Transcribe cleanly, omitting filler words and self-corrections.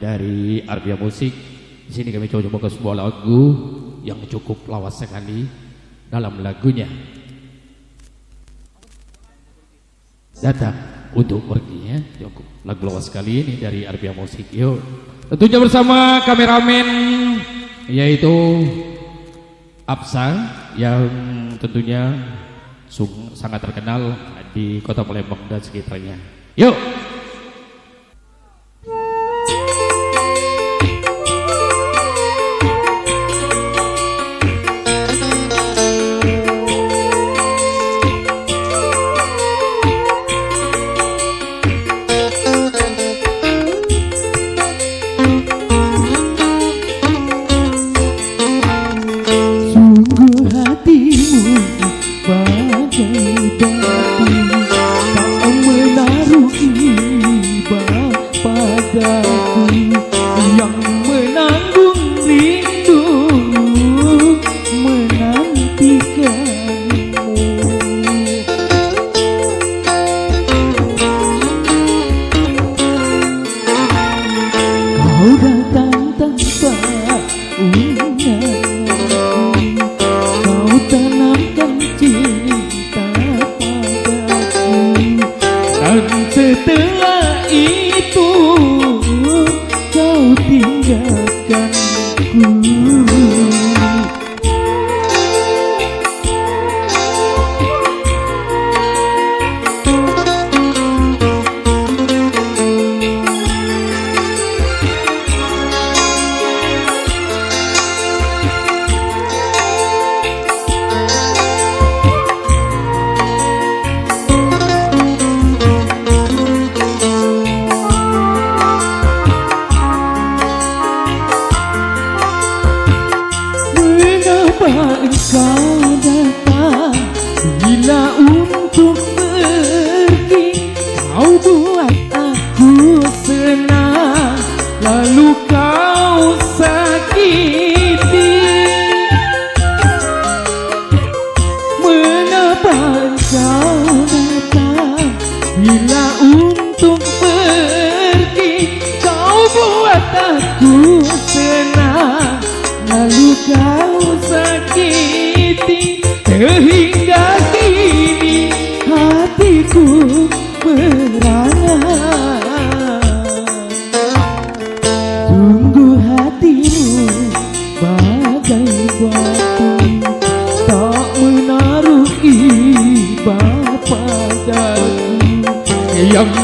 dari Arabia Musik. Di sini kami coba membawa sebuah lagu yang cukup lawas sekali. Dalam lagunya Datang Untuk Pergi, ya. Cukup lagu lawas sekali ini dari Arabia Musik. Yuk, tentunya bersama kameramen yaitu Absa yang tentunya sangat terkenal di kota Palembang dan sekitarnya. Yuk. Setelah itu kau tinggalkanku. Engkau datang bila untuk pergi, kau buat aku senang, lalu kau sakiti. Mengapa engkau datang bila untuk pergi, kau buat aku senang, lalu kau sakiti. Sehingga kini hatiku merana. Sungguh hatimu bagai batu, tak menaruh iba padaku. Yang